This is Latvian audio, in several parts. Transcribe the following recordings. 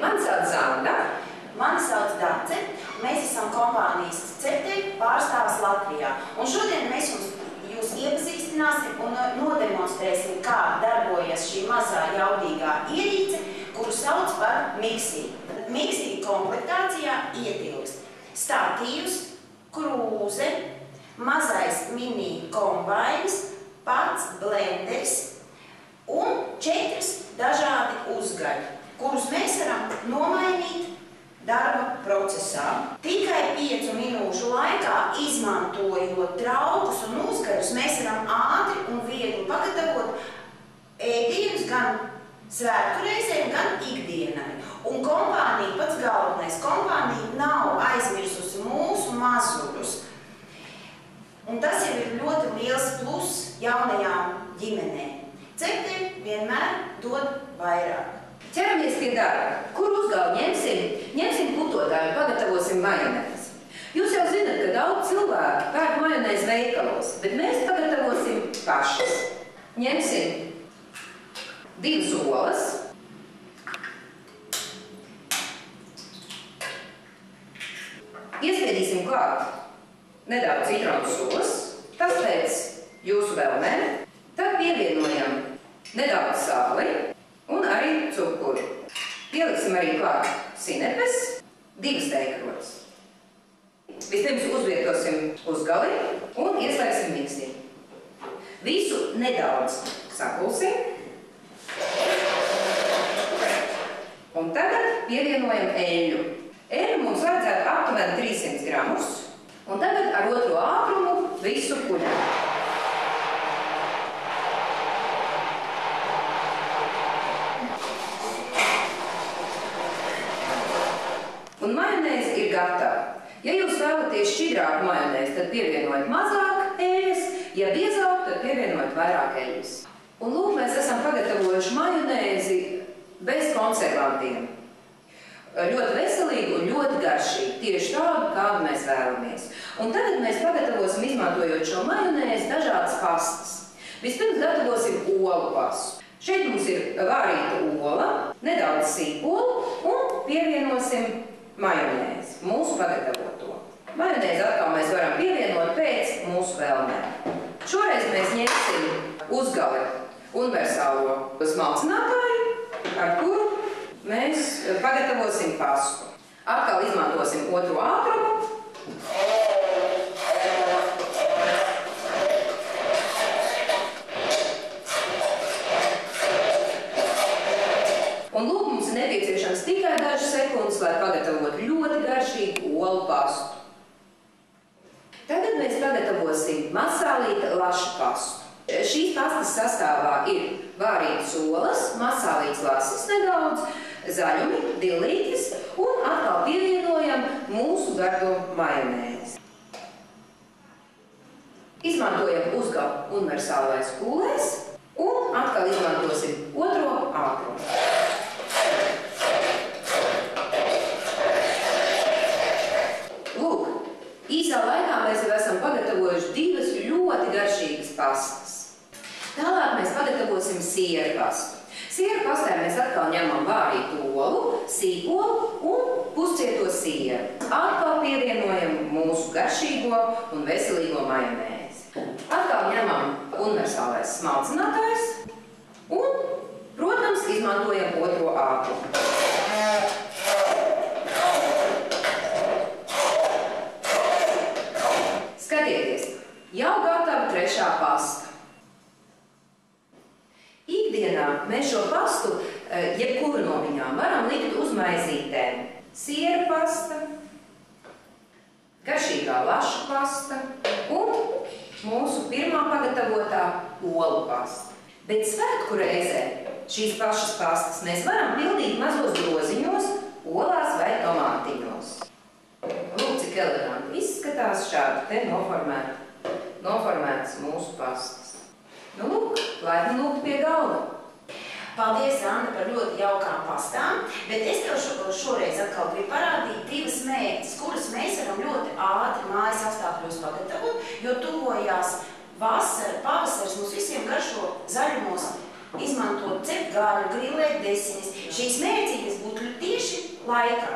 Mani sauc Zanda. Mani sauc Dace. Mēs esam kompānijas Cepte pārstāvis Latvijā. Un šodien mēs jūs iepazīstināsim un nodemonstrēsim, kā darbojas šī mazā jaudīgā ierīce, kuru sauc par miksīru. Miksīra komplektācijā ietilpst statīvs, krūze, mazais mini kombains, pats blenders un 4 dažādi uzgaļi, kurus mēs varam nomainīt darba procesā. Tikai 5 minūšu laikā, izmantojot traukus un uzgaļus, mēs varam ātri un viegli pagatavot ēdienus gan svētku reizēm, gan ikdienai. Un kompānija, pats galvenais, kompānija nav aizmirsusi mūsu mazuļus. Un tas jau ir ļoti liels plus jaunajām ģimenēm. Cepte vienmēr dod vairāk. Ķeramies pie darba. Kur uzgalu ņemsim? Ņemsim putotāju un pagatavosim majonēzi. Jūs jau zināt, ka daudz cilvēki pērk majonēzi veikalos, bet mēs pagatavosim pašas. Ņemsim 2 olas, iespiedīsim klāt nedaudz citronu sulas, tas pēc jūsu vēlmēm. Tad pievienojam nedaudz sāli un arī cukuru. Pieliksim arī klāt sinepes, 2 teikrotes. Vispirms uzvietosim uzgali un ieslēgsim miksī. Visu nedaudz sapulsim. Un tagad pievienojam eļļu. Eļļu mums vajadzētu aptuveni 300 gramus. Un tagad ar otro ātrumu visu kuļam. Un majonēze ir gatava. Ja jūs vēlaties šķidrāku majonēzi, tad pievienojat mazāk eļļas, ja biezāk, tad pievienojat vairāk eļļas. Un lūk, mēs esam pagatavojuši majonēzi bez konservantiem. Ļoti veselīgu un ļoti garšīgu, tieši tādu, kādu mēs vēlamies. Un tagad mēs pagatavosim, izmantojot šo majonēzi, dažādas pastas. Vispirms gatavosim olu pastu. Šeit mums ir vārīta ola, nedaudz sīpolu un pievienosim majonēzi, mūsu pagatavoto. Majonēzi atkal mēs varam pievienot pēc mūsu vēlmēm. Šoreiz mēs ņemsim uzgali universālo smalcinātāju, ar kuru mēs pagatavosim pastu. Atkal izmantosim otro ātrumu. Un lūk, mums ir nepieciešams tikai dažas sekundes, lai pagatavotu ļoti garšīgu olu pastu. Tagad mēs pagatavosim masālīta laša pastu. Šīs pastas sastāvā ir vārītas olas, masālīts lasis nedaudz, zaļumi, dillītis un atkal pievienojam mūsu gardo majonēzi. Izmantojam uzgalu universālais kūlēs un atkal izmantosim otro ātrumu. Lūk, īsā laikā mēs jau esam pagatavojuši 2 ļoti garšīgas pastas. Tālāk mēs pagatavosim siera pastu. Siera pastā mēs atkal ņemam vārītu olu, sīpolu un puscieto sieru. Atkal pievienojam mūsu garšīgo un veselīgo majonēzi. Atkal ņemam universālais smalcinātājs un, protams, izmantojam otro ātrumu. Skatieties, jau gatava trešā pasta. Ikdienā mēs šo pastu, jebkuru no viņām, varam likt uz maizītēm. Siera pasta, garšīgā laša pasta un mūsu pirmā pagatavotā olu pasta. Bet svētku reizē šīs pašas pastas mēs varam pildīt mazos groziņos, olās vai tomātiņos. Lūk, cik eleganti izskatās šādi te noformētas mūsu pastas. Nu, lūk, laipni lūgt pie galda. Paldies, Anda, par ļoti jaukām pastām, bet es tev šoreiz atkal gribu parādīt 2 mērķis, kuras mēs varam ļoti ātri mājas apstākļos pagatavot, jo tuvojās vasara, pavasaris, mums visiem garšo zaļumos izmantot ceptgāļu, grilēt desinis. Šīs mērcītes būtu tieši laikā.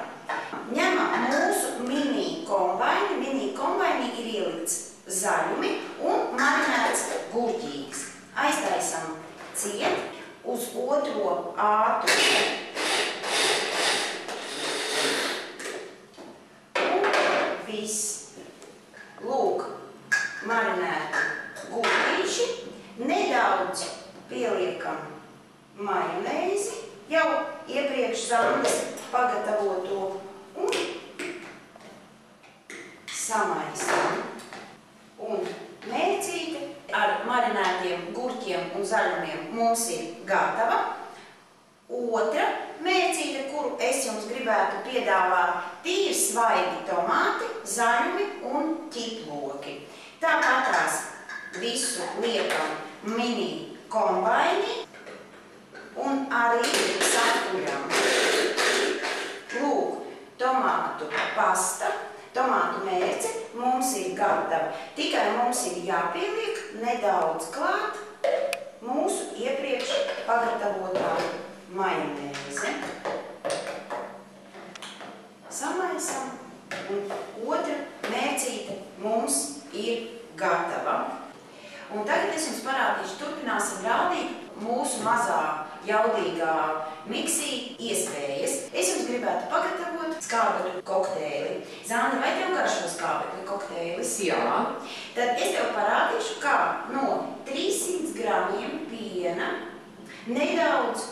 Ņemam mūsu mini kombaini. Mini kombainī ir ielikts zaļumi un marinēts gurķītis. Aiztaisam ciet uz otro ātrumu. Un viss. Lūk, marinēti gurķīši. Nedaudz pieliekam majonēzi, jau iepriekš Zandas pagatavoto, un samaisam. Un mērcīte ar marinētiem gurķiem un zaļumiem mums ir gatava. Otra mērcīte, kuru es jums gribētu piedāvāt, tīri svaigi tomāti, zaļumi un ķiploki. Tāpatās visu liekam mini kombainī un arī sakuļam. Lūk, tomātu pasta, tomātu mērce mums ir gatava. Tikai mums ir jāpieliek nedaudz klāt mūsu iepriekš pagatavotā majonēze. Samaisam un otra mērcīte mums ir gatava. Un tagad es jums parādīšu, turpināsim rādīt mūsu mazā jaudīgā miksī iespējas. Es jums gribētu pagatavot skābekļu kokteili. Zanda, vai tev garšo skābekļu kokteilis? Jā. Tad es tev parādīšu, kā no 300 gramiem piena nedaudz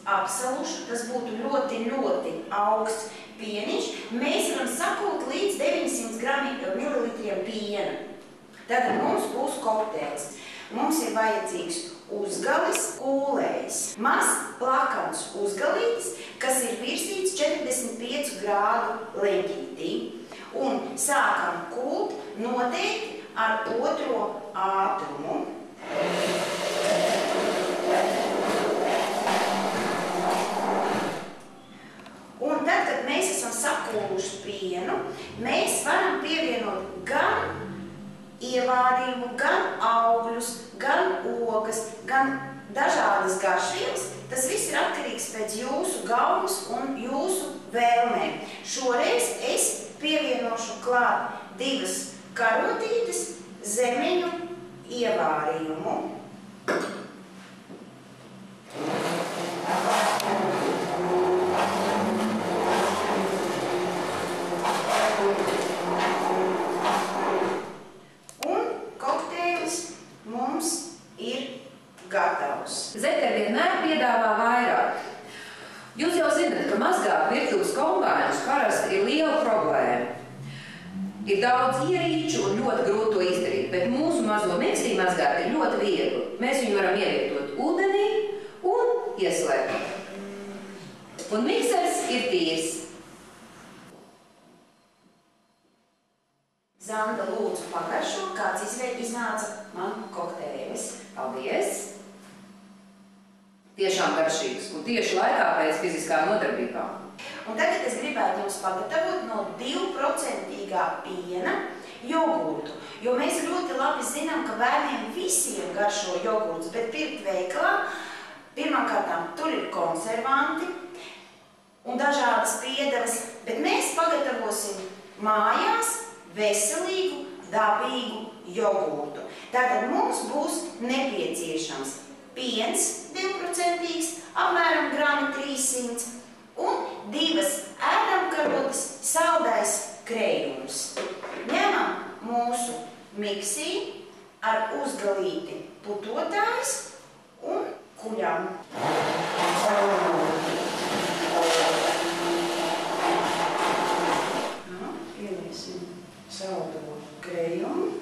apsalušu, tas būtu ļoti, ļoti augsts pieniņš. Mēs varam sakult līdz 900 mililitriem piena. Tad mums būs kokteils. Mums ir vajadzīgs uzgalis, kūlējs, mazs plakans uzgalītis, kas ir virsīts 45 grādu leņķītī. Un sākam kult noteikti ar otro ātrumu. Un tad, kad mēs esam sakūluši pienu, mēs varam pievienot gan ievārījumu, gan augļus, gan ogas, gan dažādas garšvielas. Tas viss ir atkarīgs pēc jūsu gaumas un jūsu vēlmēm. Šoreiz es pievienošu klāt 2 karotītes zemeņu ievārījumu. Zete vienmēr piedāvā vairāk. Jūs jau zināt, ka mazgāt virtuves kombainus parasti ir liela problēma. Ir daudz ierīču un ļoti grūti to izdarīt, bet mūsu mazo miksī mazgāt ir ļoti viegli. Mēs viņu varam ievietot ūdenī un ieslēgt. Un miksers ir tīrs. Zanda, lūdzu pagaršo, kāds iznāca man kokteilis. Paldies! Tiešām garšīgs un tieši laikā pēc fiziskām nodarbībām. Un tagad es gribētu jums pagatavot no 2% piena jogurtu, jo mēs ļoti labi zinām, ka bērniem visiem garšo jogurts, bet pirkt veikalā pirmkārtām tur ir konservanti un dažādas piedevas, bet mēs pagatavosim mājās veselīgu, dabīgu jogurtu. Tātad mums būs nepieciešams piens 2%, apmēram grami 300 un 2 ēdamkarotes saldais krējums. Ņemam mūsu miksī ar uzgalīti putotājs un kuļam. Pieliesim saldo krējumu.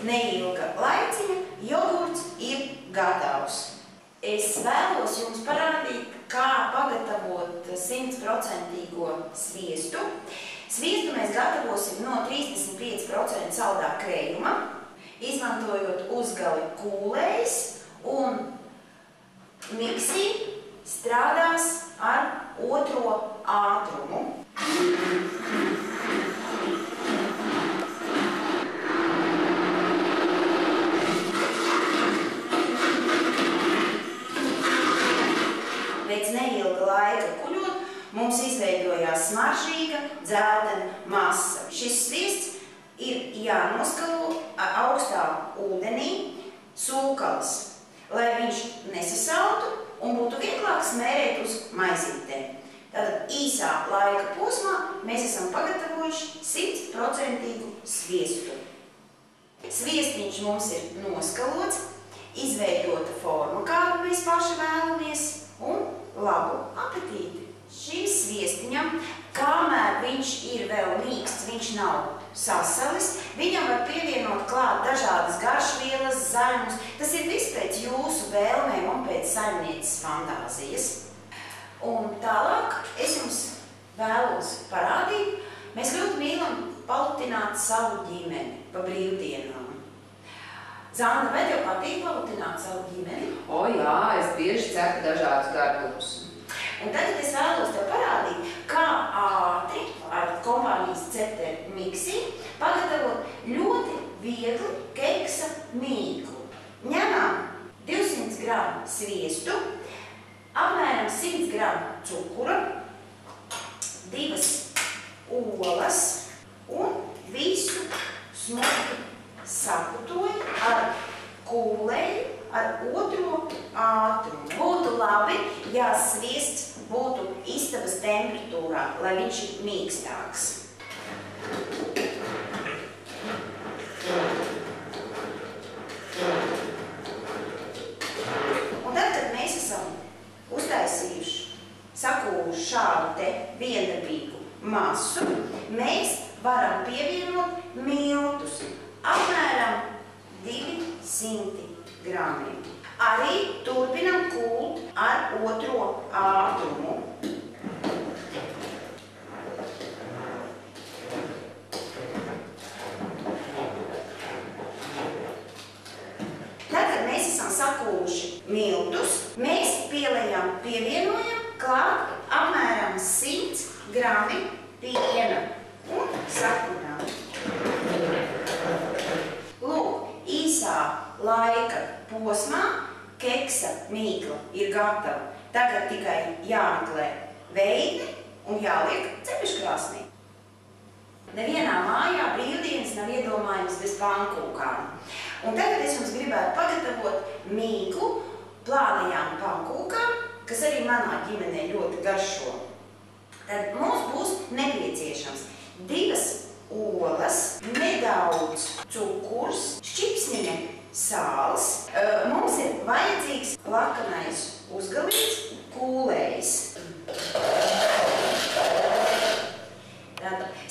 Neilga laiciņa jogurts ir gatavs. Es vēlos jums parādīt, kā pagatavot 100% sviestu. Sviestu mēs gatavosim no 35% saldā krējuma, izmantojot uzgali kūlējs, un miksī strādās ar otro ātrumu. mums izveidojās smaržīga dzeltena masa. Šis sviests ir jānoskalo augstā ūdenī sūkalas, lai viņš nesasaltu un būtu vieglāk smērēt uz maizītēm. Tātad īsā laika posmā mēs esam pagatavojuši 100% sviestu. Sviestiņš mums ir noskalots, izveidota forma, kādu mēs paši vēlamies, un labu apetīti. Šim sviestiņam, kamēr viņš ir vēl mīksts, viņš nav sasalis, viņam var pievienot klāt dažādas garšvielas, zaļumus. Tas ir viss pēc jūsu vēlmēm un pēc saimnieces fantāzijas. Un tālāk es jums vēlos parādīt, mēs ļoti mīlam palutināt savu ģimeni pa brīvdienām. Zanda, vai tev patīk palutināt savu ģimeni? O jā, es bieži cepu dažādus gardumus. Un tagad es vēlos tev parādīt, kā ātri ar kompānijas cepteru miksi pagatavot ļoti viegli keksa mīklu. Ņemam 200 gramu sviestu, apmēram 100 gramu cukura, 2 olas un visu smuki saputoju ar kūlēju ar otro ātrumu. Būtu labi, ja sviests būtu istabas temperatūrā, lai viņš ir mīkstāks. Un tad, kad mēs esam uztaisījuši, sakūluši šādu te viendabīgu masu, mēs varam pievienot miltus, apmēram 200 gramiem. Arī turpinam kūt ar otro ātrumu. Tad, kad mēs esam sakūluši miltus, mēs pievienojam klāt apmēram 100 grami piena un sakurinām. Lūk, īsā laika posmā keksa mīkla ir gatava. Tagad tikai jāmeklē veidne un jāliek cepeškrāsnī. Nevienā mājā brīvdienas nav iedomājams bez pankūkām. Un tagad es jums gribētu pagatavot mīklu plānajām pankūkām, kas arī manā ģimenē ļoti garšo. Tad mums būs nepieciešams 2 olas, nedaudz cukurs, šķipsniņa sāls. Mums ir vajadzīgs plakanais uzgalīts kūlējs.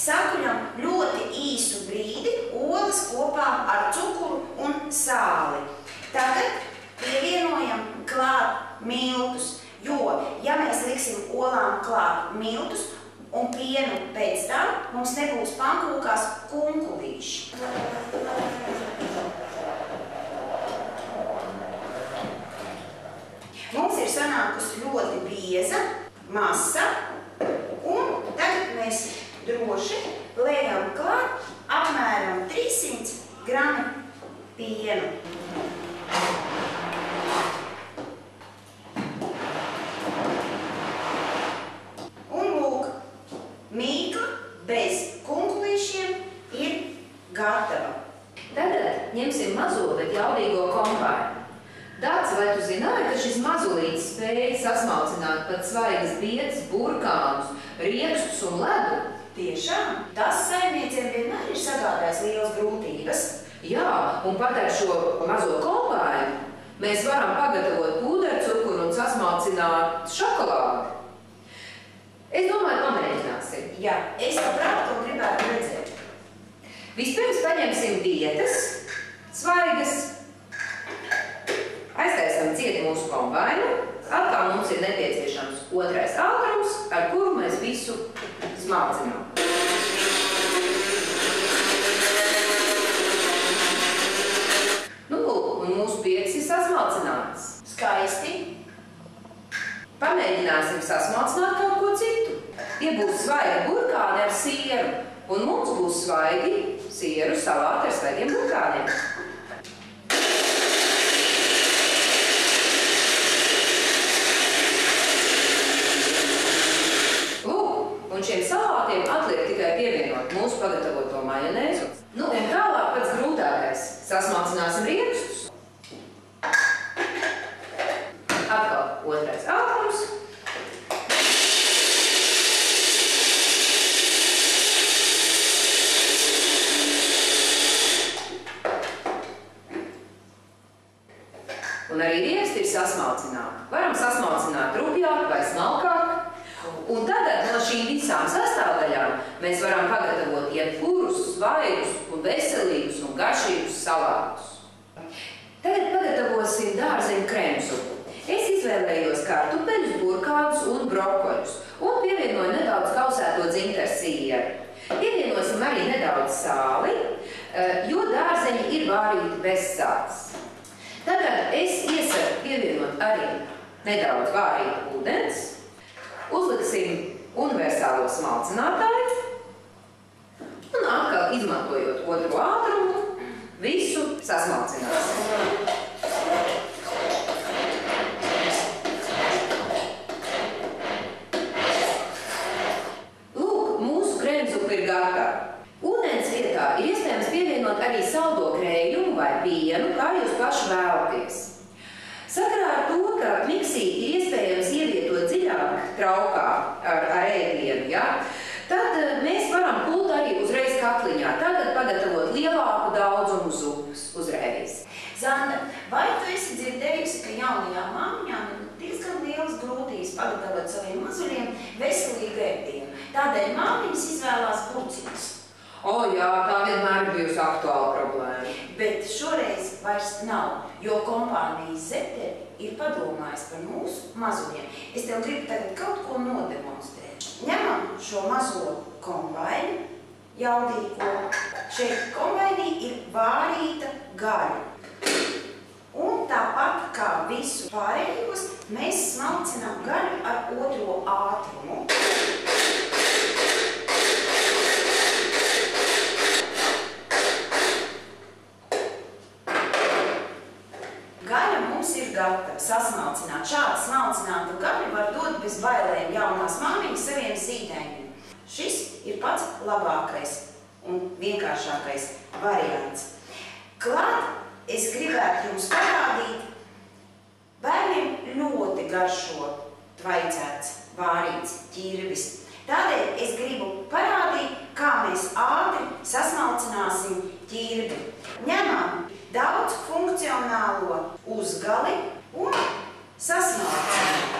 Sakuļam ļoti īsu brīdi olas kopā ar cukuru un sāli. Tagad pievienojam klāt miltus, jo, ja mēs liksim olām klāt miltus un pienu pēc tam, mums nebūs pankūkās kunkulīši. Mums ir sanākusi ļoti bieza masa, un tagad mēs droši liekam klāt apmēram 300 grami pienu. Un lūk, mīkla bez kunkulīšiem ir gatava. Tagad ņemsim mazo, bet jaudīgo kombāju. Dārts, vai tu zināji, ka šis mazulītis spēja sasmalcināt pat svaigas biedus, burkānus, riekstus un ledu? Tiešām, tas saimniecēm vienmēr ir sagādājis lielas grūtības. Jā, un pat ar šo mazo kombāju mēs varam pagatavot pūdercukuru un sasmalcināt šokolādi. Es domāju, pamēģināsim. Jā, es labprāt to gribētu redzēt. Vispirms paņemsim vietas, svaigas, aiztaisam cieti mūsu kombāju, atkal mums ir nepieciešams otrais ātrums, ar kuru mēs visu smalcinām. Nu, un mūsu pieks ir sasmalcināts. Skaisti. Pamēģināsim sasmalcināt kaut ko citu. Tie būs svaigi burkāni ar sieru, un mums būs svaigi sieru salāti ar svaigiem burkāniem. Un arī rieksti ir sasmalcināti. Varam sasmalcināt rupjāk vai smalkāk. Un tagad no šīm visām sastāvdaļām mēs varam pagatavot jebkurus svaigus un veselīgus un garšīgus salātus. Tagad pagatavosim dārzeņu krēmsupu. Es izvēlējos kartupeļus, burkānus un brokoļus un pievienoju nedaudz kausēto dzinteru sieru. Pievienosim arī nedaudz sāli, jo dārzeņi ir vārīti bez sāls. Tagad es iesaku pievienot arī nedaudz vārītu ūdens. Uzliksim universālo smalcinātāju un atkal izmantojot otro ātrumu, visu sasmalcināsim. Lūk, mūsu krēmsupa ir gatava. Ūdens vietā ir iespējams pievienot arī saldo krējumu vai pienu, kā jūs paši vēlaties. Sakarā ar to, ka miksī ir iespējams ievietot dziļāk traukā ar ēdienu, ja? Tad mēs varam pult arī uzreiz katliņā, tagad pagatavot lielāku daudzumu zupas uzreiz. Zanda, vai tu esi dzirdējusi, ka jaunajām māmiņām ir diezgan lielas grūtības pagatavot saviem mazuļiem veselīgu ēdienu? Tādēļ māmiņas izvēlās puciņus. Jā, tā vienmēr ir bijusi aktuāla problēma. Bet šoreiz vairs nav, jo kompānijas Zetter ir padomājis par mūsu mazuļiem. Es tev gribu tagad kaut ko nodemonstrēt. Ņemam šo mazo kombainu, jaudīgo. Šeit kombainī ir vārīta gaļa. Un tāpat kā visu pārējos, mēs smalcinām gaļu ar otro ātrumu. Gatava sasmalcināt. Šādu smalcinātu gaļu var dot bez bailēm jaunās māmiņas saviem zīdaiņiem. Šis ir pats labākais un vienkāršākais variants. Klāt es gribētu jums parādīt, bērniem ļoti garšo tvaicēts, vārīts ķirbis. Tādēļ es gribu parādīt, kā mēs ātri sasmalcināsim ķirbi. Ņemam daudz funkcionālo uzgali un sasmalcinām.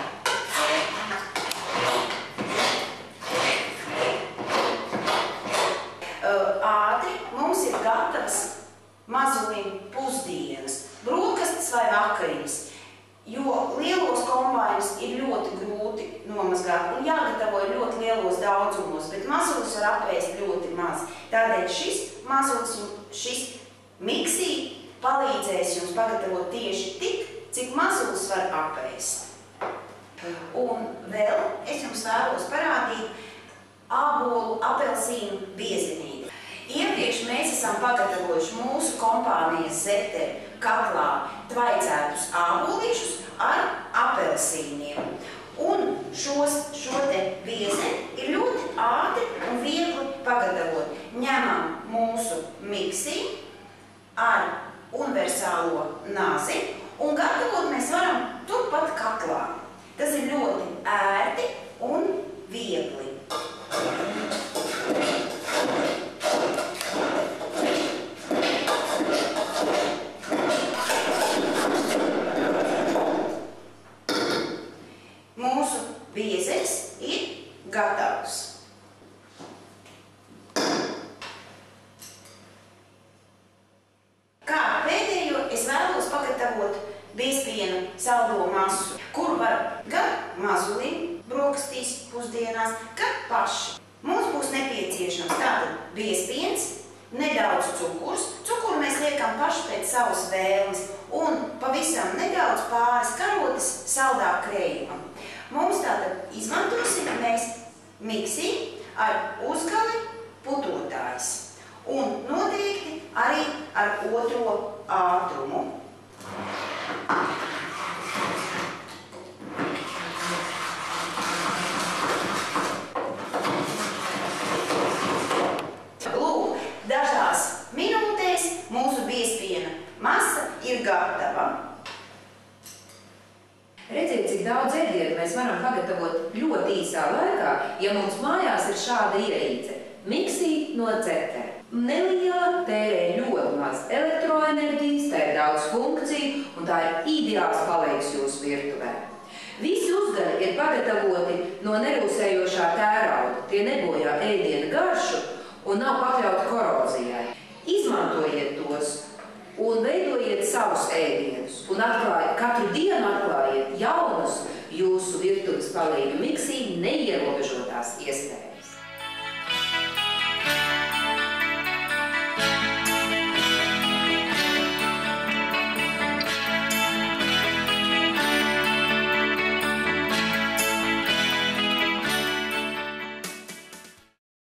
Ātri mums ir gatavs mazulim pusdienas, brokastis vai vakariņas, jo lielos kombainus ir ļoti grūti nomazgāt un jāgatavo ļoti lielos daudzumos, bet mazulis var apēst ļoti maz. Tādēļ šis mazulis un šis miksī palīdzēs jums pagatavot tieši tik, cik mazulis var apēst. Un vēl es jums vēlos parādīt ābolu apelsīnu biezenīti. Iepriekš mēs esam pagatavojuši mūsu kompānijas Zetter katlā tvaicētus ābolīšus ar apelsīniem. Un šo te biezeni ir ļoti ātri un viegli pagatavot. Ņemam mūsu miksī ar universālo nazi un gatavot mēs varam turpat katlā. Tas ir ļoti ērti un viegli. Mūsu biezens ir gatavs. Kā pēdējo es vēlos pagatavot biezpienu saldo masu, kuru var gan mazulim brokastīs pusdienās, gan paši. Mums būs nepieciešams tātad biezpiens, nedaudz cukurs. Cukuru mēs liekam paši pēc savas vēlmes un pavisam nedaudz pāris karotes saldā krējumam. Mums tātad izmantosim mēs miksī ar uzgali putotājs un noteikti arī ar otro ātrumu. Lūk, dažās minūtēs mūsu biezpiena masa ir gatava. Redziet, cik daudz ēdienu mēs varam pagatavot ļoti īsā laikā, ja mums mājās ir šāda ierīce – miksī no Zetter. neliela, tērē ļoti maz elektroenerģijas, tā ir daudz funkciju un tā ir ideāls palīgs jūsu virtuvē. Visi uzgari ir pagatavoti no nerūsējošā tērauda, tie nebojā ēdiena garšu un nav pakļauti korozijai. Izmantojiet tos un veidojiet savus ēdienus un katru dienu atklājiet jaunus jūsu virtuves palīgu miksī neierobežotās iespējas.